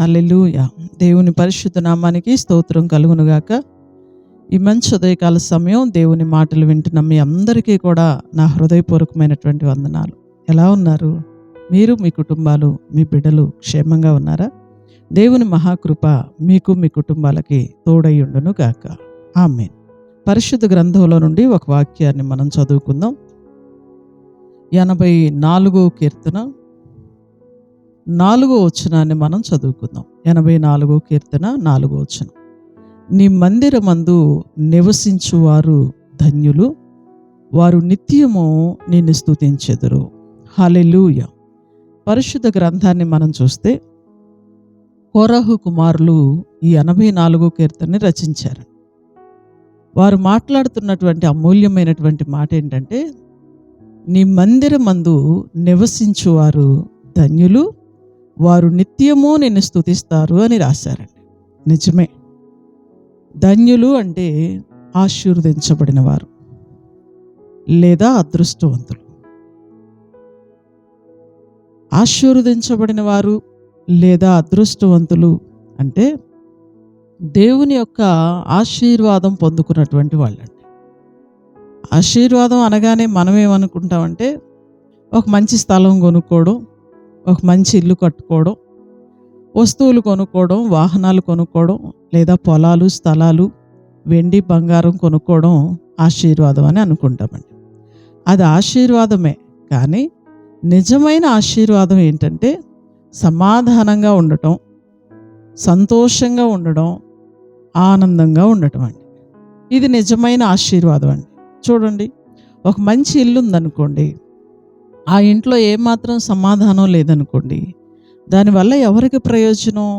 హల్లెలూయా. దేవుని పరిశుద్ధ నామానికి స్తోత్రం కలుగునుగాక. ఈ మంచి ఉదయకాల సమయం దేవుని మాటలు వింటున్న మీ అందరికీ కూడా నా హృదయపూర్వకమైనటువంటి వందనాలు. ఎలా ఉన్నారు? మీరు, మీ కుటుంబాలు, మీ బిడ్డలు క్షేమంగా ఉన్నారా? దేవుని మహాకృప మీకు, మీ కుటుంబాలకి తోడయ్యుండును గాక. ఆమేన్. పరిశుద్ధ గ్రంథంలో నుండి ఒక వాక్యాన్ని మనం చదువుకుందాం. 84వ కీర్తన 4వ వచనాన్ని మనం చదువుకుందాం. 84వ కీర్తన 4వ వచనం. నీ మందిరమందు నివసించువారు ధన్యులు, వారు నిత్యము నిన్ను స్తుతించెదరు. హల్లెలూయా. పరిశుద్ధ గ్రంథాన్ని మనం చూస్తే కోరహు కుమారులు ఈ 84వ కీర్తనని రచించారు. వారు మాట్లాడుతున్నటువంటి అమూల్యమైనటువంటి మాట ఏంటంటే, నీ మందిరమందు నివసించువారు ధన్యులు, వారు నిత్యము నిన్ను స్తుతిస్తారు అని రాశారండి. నిజమే. ధన్యులు అంటే ఆశీర్వదించబడిన వారు లేదా అదృష్టవంతులు. ఆశీర్వదించబడిన వారు లేదా అదృష్టవంతులు అంటే దేవుని యొక్క ఆశీర్వాదం పొందుకున్నటువంటి వాళ్ళండి. ఆశీర్వాదం అనగానే మనం ఏమనుకుంటామంటే ఒక మంచి స్థలం కొనుక్కోవడం, ఒక మంచి ఇల్లు కట్టుకోవడం, వస్తువులు కొనుక్కోవడం, వాహనాలు కొనుక్కోవడం, లేదా పొలాలు, స్థలాలు, వెండి, బంగారం కొనుక్కోవడం ఆశీర్వాదం అని అనుకుంటామండి. అది ఆశీర్వాదమే. కానీ నిజమైన ఆశీర్వాదం ఏంటంటే సమాధానంగా ఉండటం, సంతోషంగా ఉండడం, ఆనందంగా ఉండటం అండి. ఇది నిజమైన ఆశీర్వాదం అండి. చూడండి, ఒక మంచి ఇల్లు ఉందనుకోండి, ఆ ఇంట్లో ఏమాత్రం సమాధానం లేదనుకోండి, దానివల్ల ఎవరికి ప్రయోజనం?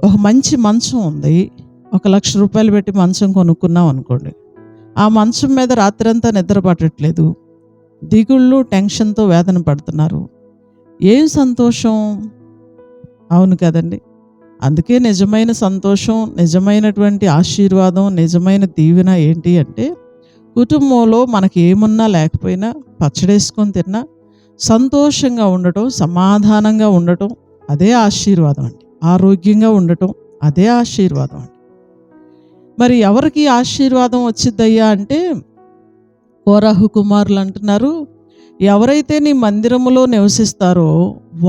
ఒక మంచి మంచం ఉంది, 1,00,000 రూపాయలు పెట్టి మంచం కొనుక్కున్నాం అనుకోండి, ఆ మంచం మీద రాత్రంతా నిద్ర పట్టట్లేదు, దిగుళ్ళు, టెన్షన్తో వేదన పడుతున్నారు. ఏం సంతోషం? అవును కదండి. అందుకే నిజమైన సంతోషం, నిజమైనటువంటి ఆశీర్వాదం, నిజమైన దీవెన ఏంటి అంటే, కుటుంబంలో మనకి ఏమున్నా లేకపోయినా పచ్చడేసుకొని తిన్నా సంతోషంగా ఉండటం, సమాధానంగా ఉండటం, అదే ఆశీర్వాదం అండి. ఆరోగ్యంగా ఉండటం అదే ఆశీర్వాదం అండి. మరి ఎవరికి ఆశీర్వాదం వచ్చిద్దయ్యా అంటే, కోరహు కుమారులు అంటున్నారు, ఎవరైతే నీ మందిరములో నివసిస్తారో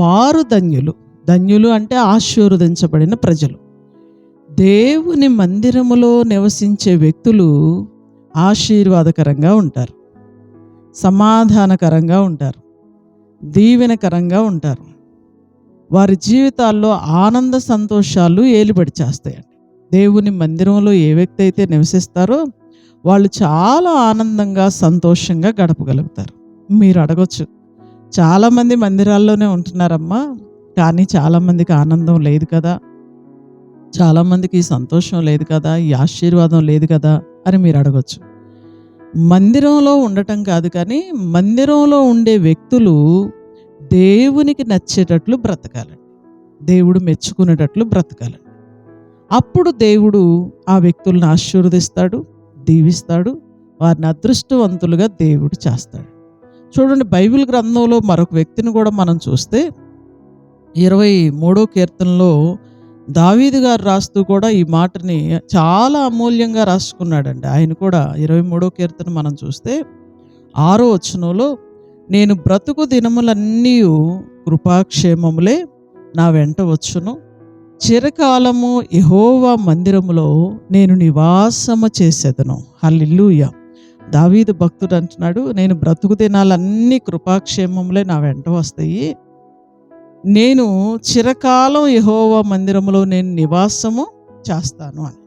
వారు ధన్యులు. ధన్యులు అంటే ఆశీర్వదించబడిన ప్రజలు. దేవుని మందిరములో నివసించే వ్యక్తులు ఆశీర్వాదకరంగా ఉంటారు, సమాధానకరంగా ఉంటారు, దీవెనకరంగా ఉంటారు. వారి జీవితాల్లో ఆనంద సంతోషాలు ఏలుబడి చేస్తాయండి. దేవుని మందిరంలో ఏ వ్యక్తి అయితే నివసిస్తారో వాళ్ళు చాలా ఆనందంగా, సంతోషంగా గడపగలుగుతారు. మీరు అడగొచ్చు, చాలామంది మందిరాల్లోనే ఉంటున్నారమ్మా, కానీ చాలామందికి ఆనందం లేదు కదా, చాలామందికి సంతోషం లేదు కదా, ఈ ఆశీర్వాదం లేదు కదా అని మీరు అడగొచ్చు. మందిరంలో ఉండటం కాదు, కానీ మందిరంలో ఉండే వ్యక్తులు దేవునికి నచ్చేటట్లు బ్రతకాలండి, దేవుడు మెచ్చుకునేటట్లు బ్రతకాలండి. అప్పుడు దేవుడు ఆ వ్యక్తులను ఆశీర్వదిస్తాడు, దీవిస్తాడు, వారిని అదృష్టవంతులుగా దేవుడు చేస్తాడు. చూడండి, బైబిల్ గ్రంథంలో మరొక వ్యక్తిని కూడా మనం చూస్తే 23వ కీర్తనలో దావీదు గారు రాస్తూ కూడా ఈ మాటని చాలా అమూల్యంగా రాసుకున్నాడండి. ఆయన కూడా 23వ కీర్తన మనం చూస్తే 6వ వచనంలో, నేను బ్రతుకు దినములన్నీ కృపాక్షేమములే నా వెంట వచ్చును, చిరకాలము యెహోవా మందిరములో నేను నివాసము చేసేదను. హల్లెలూయా. దావీదు భక్తుడు అంటున్నాడు, నేను బ్రతుకు దినాలన్నీ కృపాక్షేమములే నా వెంట వస్తాయి, నేను చిరకాలం యెహోవా మందిరములో నేను నివాసము చేస్తాను అని.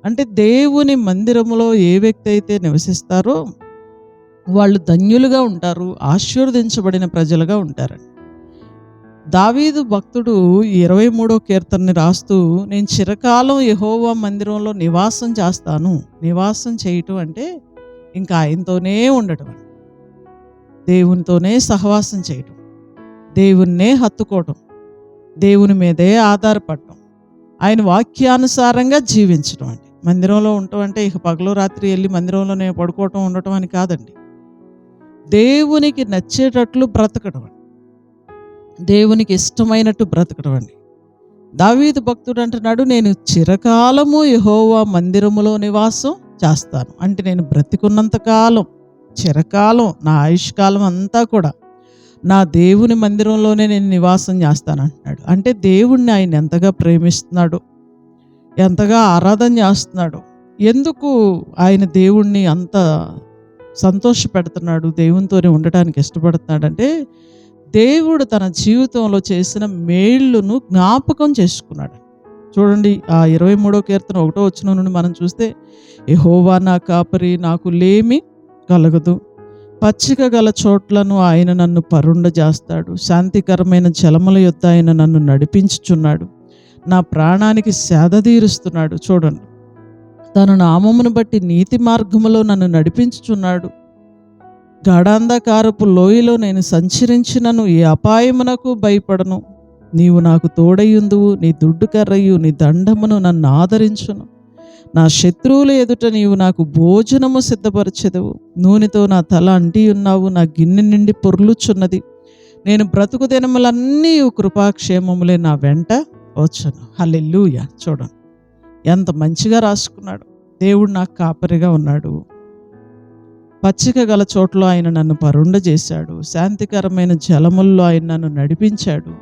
అంటే దేవుని మందిరములో ఏ వ్యక్తి అయితే నివసిస్తారో వాళ్ళు ధన్యులుగా ఉంటారు, ఆశీర్వదించబడిన ప్రజలుగా ఉంటారండి. దావీదు భక్తుడు 23వ కీర్తనని రాస్తూ, నేను చిరకాలం యెహోవా మందిరంలో నివాసం చేస్తాను. నివాసం చేయటం అంటే ఇంకా ఆయనతోనే ఉండటం, దేవునితోనే సహవాసం చేయటం, దేవున్నే హత్తుకోవటం, దేవుని మీదే ఆధారపడటం, ఆయన వాక్యానుసారంగా జీవించడం అండి. మందిరంలో ఉండటం అంటే ఇక పగలు రాత్రి వెళ్ళి మందిరంలోనే పడుకోవటం, ఉండటం అని కాదండి. దేవునికి నచ్చేటట్లు బ్రతకడం. దేవునికి ఇష్టమైనట్టు బ్రతకడం అండి. దావీదు భక్తుడు అంటున్నాడు, నేను చిరకాలము యెహోవా మందిరములో నివాసం చేస్తాను. అంటే నేను బ్రతికున్నంత కాలం, చిరకాలం, నా ఆయుష్కాలం అంతా కూడా నా దేవుని మందిరంలోనే నేను నివాసం చేస్తాను అంటున్నాడు. అంటే దేవుణ్ణి ఆయన ఎంతగా ప్రేమిస్తున్నాడు, ఎంతగా ఆరాధన చేస్తున్నాడు, ఎందుకు ఆయన దేవుణ్ణి అంత సంతోష పెడుతున్నాడు, దేవునితోనే ఉండటానికి ఇష్టపడుతున్నాడంటే దేవుడు తన జీవితంలో చేసిన మేళ్ళును జ్ఞాపకం చేసుకున్నాడు. చూడండి, ఆ 23వ కీర్తన 1వ వచనం నుండి మనం చూస్తే, యెహోవా నా కాపరి, నాకు లేమి కలగదు. పచ్చిక గల చోట్లను ఆయన నన్ను పరుండజేస్తాడు. శాంతికరమైన జలముల యొద్ద ఆయన నన్ను నడిపించుచున్నాడు. నా ప్రాణానికి సేద తీరుస్తున్నాడు. చూడండి, తన నామమును బట్టి నీతి మార్గములో నన్ను నడిపించుచున్నాడు. గాఢాంధకారపు లోయలో నేను సంచరించినను ఏ అపాయమునకు భయపడను. నీవు నాకు తోడయుందువు, నీ దుడ్డు కర్రయు నీ దండమును నన్ను ఆదరించును. నా శత్రువుల ఎదుట నీవు నాకు భోజనము సిద్ధపరచెదవు. నూనెతో నా తల అంటి ఉన్నావు, నా గిన్నె నిండి పొర్లుచున్నది. నేను బ్రతుకు దినములన్నీ కృపాక్షేమములే నా వెంట వచ్చును. హల్లెలూయా. చూడండి ఎంత మంచిగా రాసుకున్నాడు. దేవుడు నాకు కాపరిగా ఉన్నాడు. పచ్చిక గల చోట్ల ఆయన నన్ను పరుండజేశాడు. శాంతికరమైన జలముల్లో ఆయన నన్ను నడిపించాడు.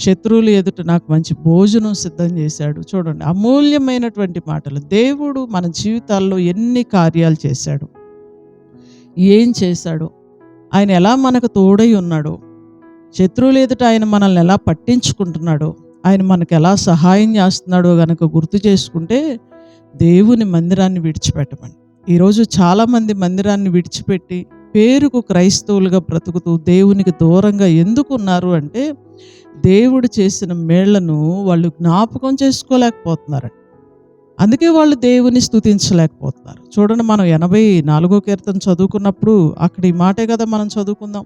శత్రువులు ఎదుట నాకు మంచి భోజనం సిద్ధం చేశాడు. చూడండి, అమూల్యమైనటువంటి మాటలు. దేవుడు మన జీవితాల్లో ఎన్ని కార్యాలు చేశాడు, ఏం చేశాడు, ఆయన ఎలా మనకు తోడై ఉన్నాడో, శత్రువులు ఎదుట ఆయన మనల్ని ఎలా పట్టించుకుంటున్నాడో, ఆయన మనకు ఎలా సహాయం చేస్తున్నాడో గనక గుర్తు చేసుకుంటే దేవుని మందిరాన్ని విడిచిపెట్టమని. ఈరోజు చాలామంది మందిరాన్ని విడిచిపెట్టి పేరుకు క్రైస్తవులుగా బ్రతుకుతూ దేవునికి దూరంగా ఎందుకు ఉన్నారు అంటే, దేవుడు చేసిన మేళ్లను వాళ్ళు జ్ఞాపకం చేసుకోలేకపోతున్నారండి. అందుకే వాళ్ళు దేవుని స్తుతించలేకపోతున్నారు. చూడండి, మనం 84వ కీర్తన చదువుకున్నప్పుడు అక్కడ ఈ మాటే కదా మనం చదువుకుందాం.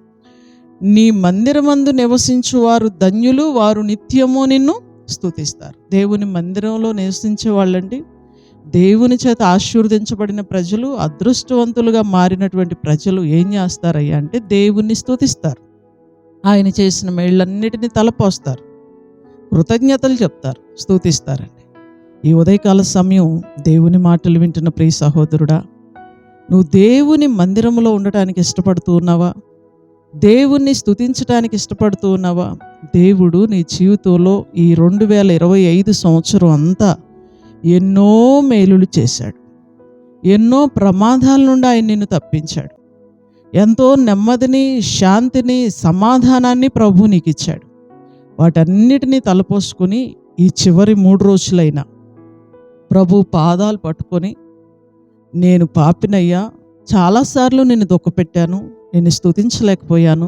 నీ మందిరమందు నివసించు వారు ధన్యులు, వారు నిత్యము నిన్ను స్తుతిస్తారు. దేవుని మందిరంలో నివసించే వాళ్ళండి, దేవుని చేత ఆశీర్వదించబడిన ప్రజలు, అదృష్టవంతులుగా మారినటువంటి ప్రజలు ఏం చేస్తారయ్యా అంటే దేవుణ్ణి స్తుతిస్తారు. ఆయన చేసిన మేళ్ళన్నిటినీ తలపోస్తారు, కృతజ్ఞతలు చెప్తారు, స్తుతిస్తారండి. ఈ ఉదయకాల సమయం దేవుని మాటలు వింటున్న ప్రియ సహోదరుడా, నువ్వు దేవుని మందిరంలో ఉండటానికి ఇష్టపడుతూ ఉన్నావా? దేవుణ్ణి స్తుతించడానికి ఇష్టపడుతూ ఉన్నావా? దేవుడు నీ జీవితంలో ఈ 2025 సంవత్సరం అంతా ఎన్నో మేలులు చేశాడు. ఎన్నో ప్రమాదాల నుండి ఆయన నిన్ను తప్పించాడు. ఎంతో నెమ్మదిని, శాంతిని, సమాధానాన్ని ప్రభు నీకు ఇచ్చాడు. వాటన్నిటినీ తలపోసుకొని ఈ చివరి 3 రోజులైనా ప్రభు పాదాలు పట్టుకొని, నేను పాపినయ్యా, చాలాసార్లు నిన్ను దుఃఖపెట్టాను, నిన్ను స్తుతించలేకపోయాను,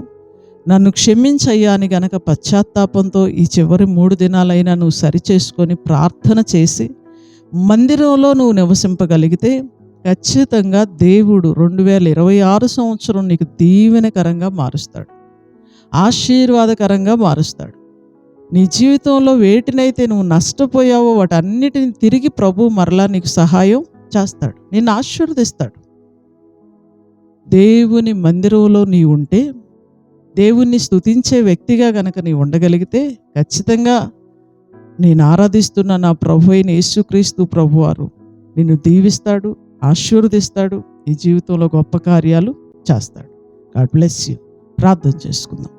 నన్ను క్షమించయ్యా అని గనక పశ్చాత్తాపంతో ఈ చివరి 3 దినాలైనా నువ్వు సరిచేసుకొని ప్రార్థన చేసి మందిరంలో నువ్వు నివసింపగలిగితే ఖచ్చితంగా దేవుడు 2026 సంవత్సరం నీకు దీవెనకరంగా మారుస్తాడు, ఆశీర్వాదకరంగా మారుస్తాడు. నీ జీవితంలో వేటినైతే నువ్వు నష్టపోయావో వాటన్నిటిని తిరిగి ప్రభు మరలా నీకు సహాయం చేస్తాడు, నిన్ను ఆశీర్వదిస్తాడు. దేవుని మందిరంలో నీ ఉంటే, దేవుణ్ణి స్తుతించే వ్యక్తిగా గనక నీ ఉండగలిగితే ఖచ్చితంగా నేను ఆరాధిస్తున్న నా ప్రభు అయిన యేసుక్రీస్తు ప్రభువారు నిన్ను దీవిస్తాడు, ఆశీర్వదిస్తాడు, ఈ జీవితంలో గొప్ప కార్యాలు చేస్తాడు. God bless you. ప్రార్థన చేసుకుందాం.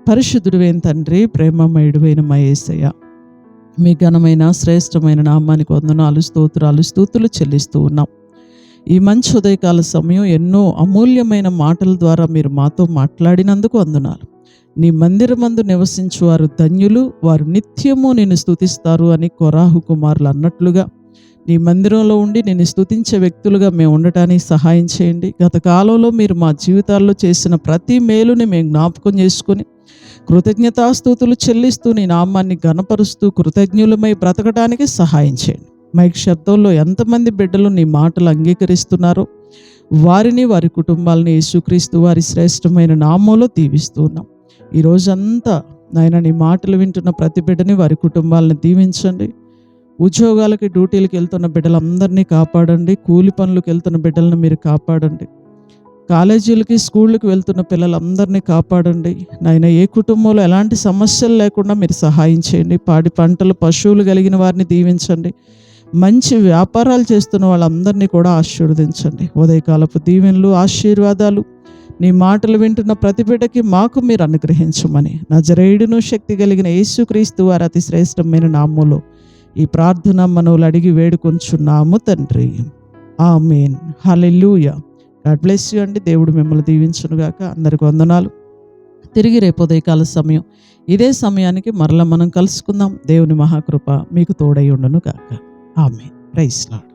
పరిశుద్ధుడైన తండ్రి, ప్రేమమయుడైన మా యేసయ్య, మీ ఘనమైన శ్రేష్టమైన నామానికి వందనాలు, స్తోత్రాలు, స్తుతులు చెల్లిస్తూ ఉన్నాం. ఈ మంచి ఉదయకాల సమయం ఎన్నో అమూల్యమైన మాటల ద్వారా మీరు మాతో మాట్లాడినందుకు వందనాలు. నీ మందిరమందు నివసించు వారు ధన్యులు, వారు నిత్యము నిన్ను స్తుతిస్తారు అని కొరాహు కుమారులు అన్నట్లుగా నీ మందిరంలో ఉండి నిన్ను స్తుతించే వ్యక్తులుగా మేము ఉండటానికి సహాయం చేయండి. గత కాలంలో మీరు మా జీవితాల్లో చేసిన ప్రతి మేలుని మేము జ్ఞాపకం చేసుకొని కృతజ్ఞతాస్తుతులు చెల్లిస్తూ నీ నామాన్ని ఘనపరుస్తూ కృతజ్ఞులమై బ్రతకడానికి సహాయం చేయండి. మైక్ శబ్దంలో ఎంతమంది బిడ్డలు నీ మాటలు అంగీకరిస్తున్నారో వారిని, వారి కుటుంబాలని యేసుక్రీస్తు వారి శ్రేష్టమైన నామంలో దీవిస్తూ ఉన్నాం. ఈ రోజంతా నాయన నీ మాటలు వింటున్న ప్రతి బిడ్డని, వారి కుటుంబాలను దీవించండి. ఉద్యోగాలకి, డ్యూటీలకు వెళ్తున్న బిడ్డలందరినీ కాపాడండి. కూలి పనులకు వెళ్తున్న బిడ్డలను మీరు కాపాడండి. కాలేజీలకి, స్కూళ్ళకి వెళ్తున్న పిల్లలందరినీ కాపాడండి నాయన. ఏ కుటుంబంలో ఎలాంటి సమస్యలు లేకుండా మీరు సహాయం చేయండి. పాడి పంటలు, పశువులు కలిగిన వారిని దీవించండి. మంచి వ్యాపారాలు చేస్తున్న వాళ్ళందరినీ కూడా ఆశీర్వదించండి. ఉదయకాలపు దీవెనలు, ఆశీర్వాదాలు నీ మాటలు వింటున్న ప్రతి బిడ్డకి మాకు మీరు అనుగ్రహించమని నజరేయుడును శక్తి కలిగిన యేసుక్రీస్తు వారి అతి శ్రేష్టమైన నామములో ఈ ప్రార్థన మనవులు అడిగి వేడుకొంచున్నాము తండ్రి. ఆమేన్. హల్లెలూయా. గాడ్ బ్లెస్ యూ అండి. దేవుడు మిమ్మల్ని దీవించునుగాక. అందరికి వందనాలు. తిరిగి రేపు ఉదయకాల సమయం ఇదే సమయానికి మరలా మనం కలుసుకుందాం. దేవుని మహాకృప మీకు తోడై ఉండును గాక. ఆమేన్. Praise lord.